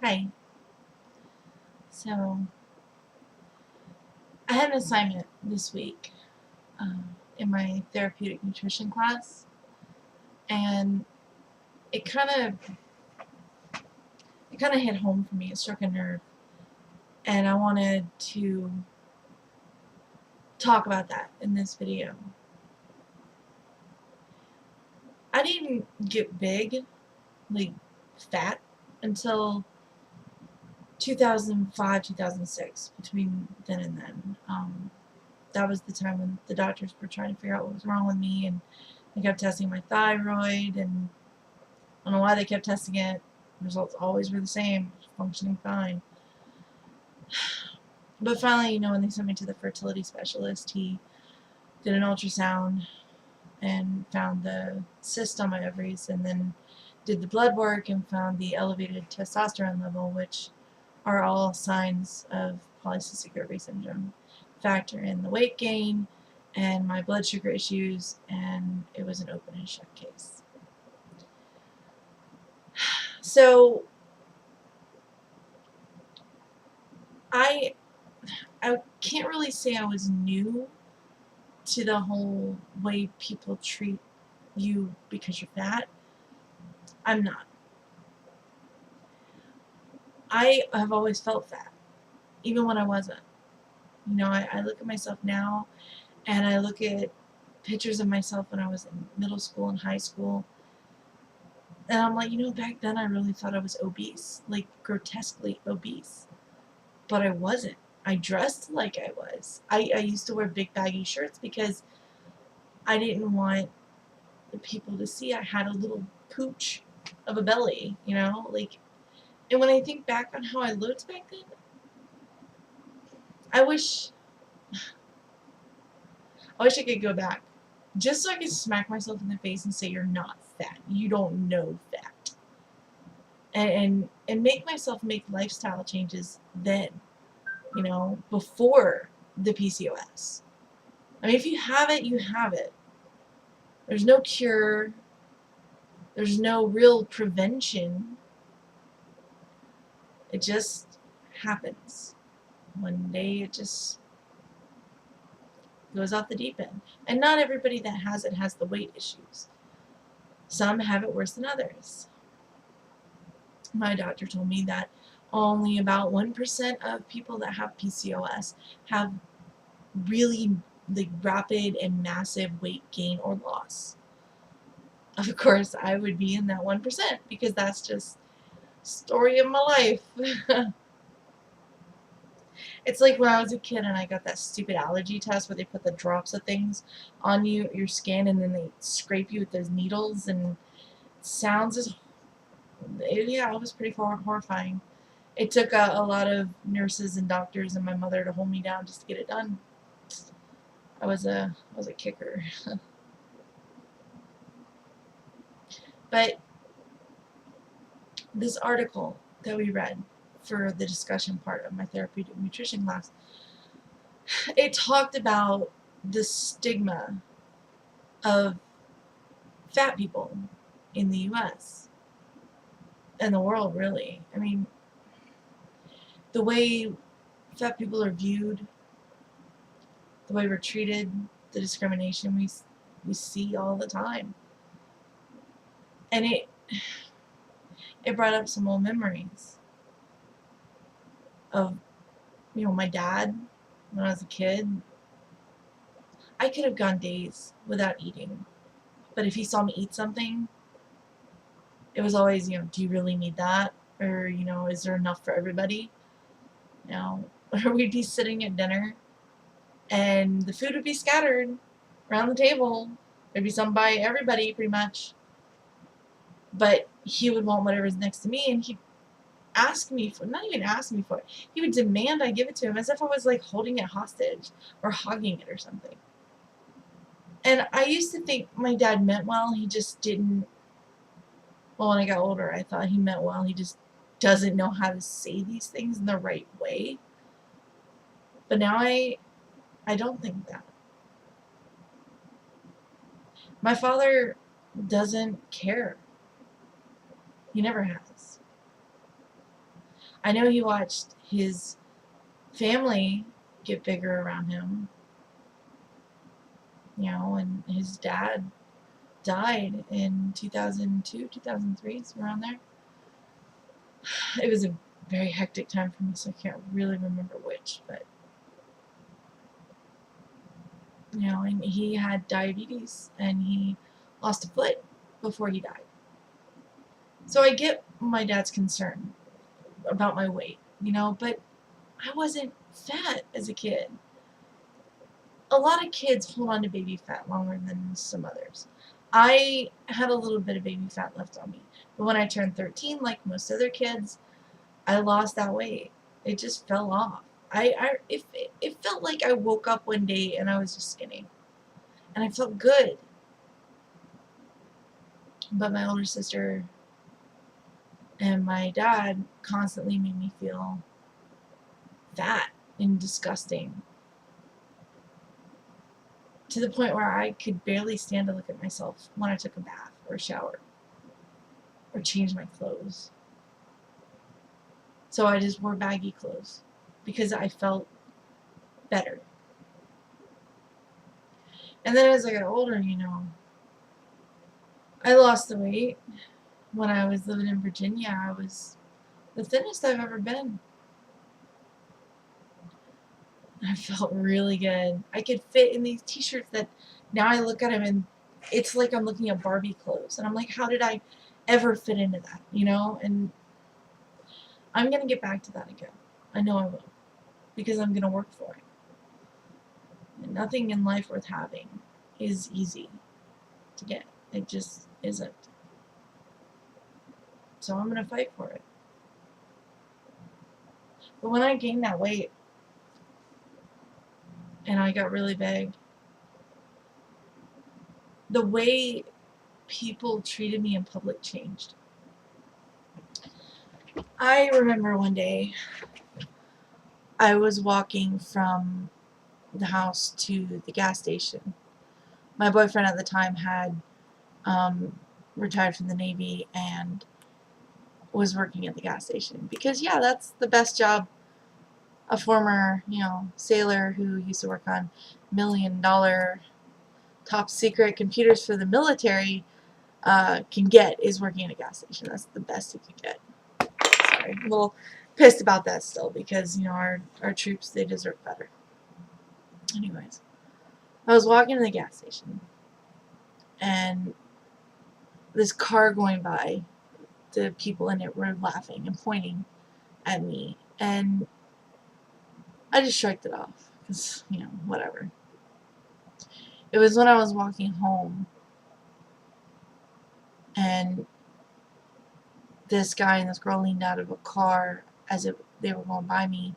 Hi. So, I had an assignment this week in my therapeutic nutrition class, and it kind of it kind of hit home for me. It struck a nerve, and I wanted to talk about that in this video. I didn't get big, like fat, until 2005, 2006. Between then and then, that was the time when the doctors were trying to figure out what was wrong with me, and they kept testing my thyroid, and I don't know why they kept testing it. The results always were the same, functioning fine. But finally, when they sent me to the fertility specialist, he did an ultrasound and found the cyst on my ovaries, and then did the blood work and found the elevated testosterone level, which are all signs of polycystic ovary syndrome. Factor in the weight gain and my blood sugar issues, and it was an open and shut case. So I can't really say I was new to the whole way people treat you because you're fat. I'm not. I have always felt fat, even when I wasn't. I look at myself now, and I look at pictures of myself when I was in middle school and high school, and I'm like, back then I really thought I was obese, like grotesquely obese. But I wasn't. I dressed like I was. I used to wear big baggy shirts because I didn't want the people to see I had a little pooch of a belly, and when I think back on how I looked back then, I wish I could go back just so I could smack myself in the face and say, you're not fat. You don't know fat. And make myself make lifestyle changes then, before the PCOS. I mean, if you have it, you have it. There's no cure. There's no real prevention. It just happens. One day it just goes off the deep end. And not everybody that has it has the weight issues. Some have it worse than others. My doctor told me that only about 1% of people that have PCOS have really rapid and massive weight gain or loss. Of course, I would be in that 1% because that's just the story of my life. It's like when I was a kid and I got that stupid allergy test where they put the drops of things on your skin, and then they scrape you with those needles, and it sounds as yeah, it was pretty horrifying. It took a lot of nurses and doctors and my mother to hold me down just to get it done. I was a kicker. But this article that we read for the discussion part of my therapeutic nutrition class, it talked about the stigma of fat people in the US and the world, really. I mean, the way fat people are viewed, the way we're treated, the discrimination we see all the time. And it brought up some old memories of, my dad when I was a kid. I could have gone days without eating, but if he saw me eat something, it was always, do you really need that? Or, is there enough for everybody? Or we'd be sitting at dinner, and the food would be scattered around the table. There'd be some by everybody, pretty much. But he would want whatever's next to me, and he'd ask me for, not even ask me for it, he would demand I give it to him as if I was like holding it hostage or hogging it or something. And I used to think my dad meant well, he just didn't. Well, when I got older, I thought he meant well, he just doesn't know how to say these things in the right way. But now I don't think that. My father doesn't care. He never has. I know he watched his family get bigger around him, and his dad died in 2002, 2003, so around there. It was a very hectic time for me, so I can't really remember which, but and he had diabetes and he lost a foot before he died. So I get my dad's concern about my weight, but I wasn't fat as a kid. A lot of kids hold on to baby fat longer than some others. I had a little bit of baby fat left on me, but when I turned 13, like most other kids, I lost that weight. It just fell off. It felt like I woke up one day and I was just skinny, and I felt good. But my older sister and my dad constantly made me feel fat and disgusting, to the point where I could barely stand to look at myself when I took a bath or a shower or changed my clothes. So I just wore baggy clothes because I felt better. And then as I got older, I lost the weight. When I was living in Virginia, I was the thinnest I've ever been. I felt really good. I could fit in these t-shirts that now I look at them and it's like I'm looking at Barbie clothes. And I'm like, how did I ever fit into that? And I'm going to get back to that again. I know I will. Because I'm going to work for it. And nothing in life worth having is easy to get. It just isn't. So I'm going to fight for it. But when I gained that weight and I got really big, the way people treated me in public changed. I remember one day I was walking from the house to the gas station. My boyfriend at the time had retired from the Navy and was working at the gas station. Because, yeah, that's the best job a former, sailor who used to work on $1 million top secret computers for the military can get, is working at a gas station. That's the best you can get. Sorry, I'm a little pissed about that still because, our troops, they deserve better. Anyways, I was walking to the gas station and this car going by, the people in it were laughing and pointing at me, and I just shrugged it off because, whatever. It was when I was walking home and this guy and this girl leaned out of a car as if they were going by me,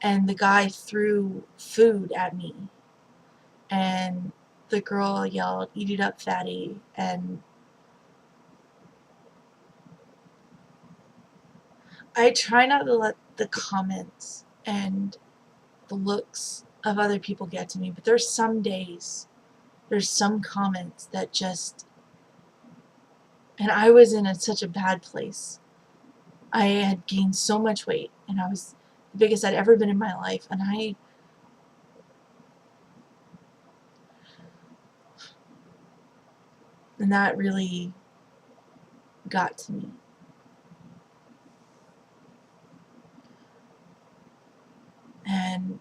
and the guy threw food at me, and the girl yelled, "Eat it up, fatty," and I try not to let the comments and the looks of other people get to me, but there's some days, there's some comments that just, and I was in such a bad place. I had gained so much weight, and I was the biggest I'd ever been in my life, and that really got to me. And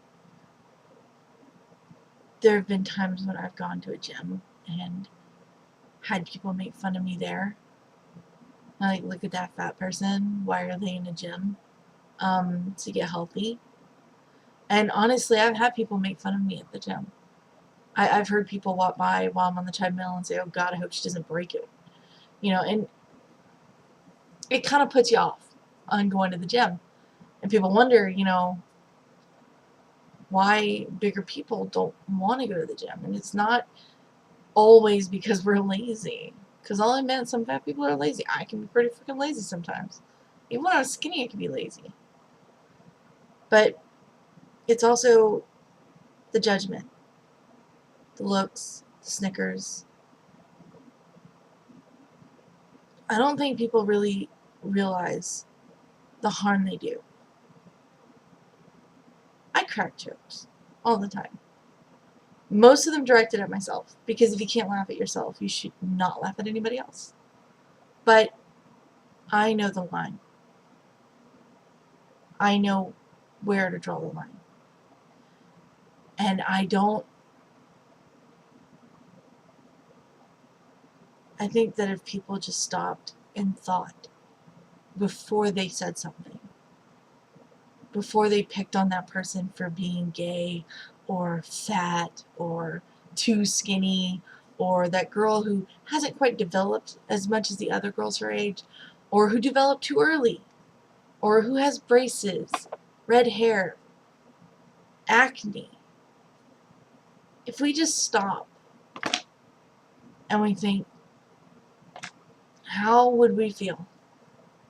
there have been times when I've gone to a gym and had people make fun of me there. Like, look at that fat person. Why are they in a gym? To get healthy. And honestly, I've had people make fun of me at the gym. I've heard people walk by while I'm on the treadmill and say, "Oh God, I hope she doesn't break it." And it kind of puts you off on going to the gym. And people wonder, why bigger people don't want to go to the gym. And it's not always because we're lazy. Because I'll admit, some fat people are lazy. I can be pretty freaking lazy sometimes. Even when I was skinny, I can be lazy. But it's also the judgment, the looks, the snickers. I don't think people really realize the harm they do. I crack jokes all the time. Most of them directed at myself, because if you can't laugh at yourself, you should not laugh at anybody else. But I know the line. I know where to draw the line. And I think that if people just stopped and thought before they said something, before they picked on that person for being gay or fat or too skinny, or that girl who hasn't quite developed as much as the other girls her age, or who developed too early, or who has braces, red hair, acne. If we just stop and we think, how would we feel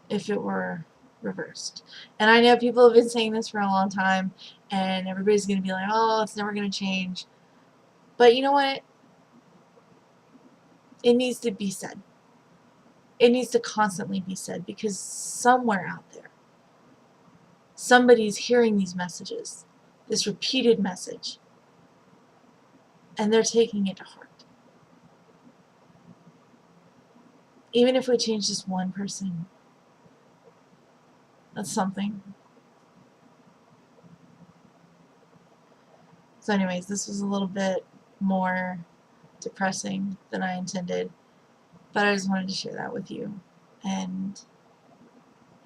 if it were reversed? And I know people have been saying this for a long time, and everybody's going to be like, oh, it's never going to change. But you know what? It needs to be said. It needs to constantly be said, because somewhere out there, somebody's hearing these messages, this repeated message, and they're taking it to heart. Even if we change just one person, that's something. So anyways, this was a little bit more depressing than I intended, but I just wanted to share that with you. And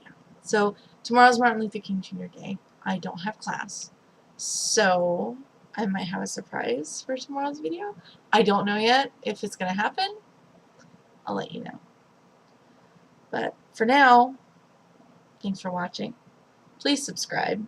yeah. So tomorrow's Martin Luther King Jr. Day. I don't have class, so I might have a surprise for tomorrow's video. I don't know yet if it's going to happen. I'll let you know. But for now, thanks for watching. Please subscribe.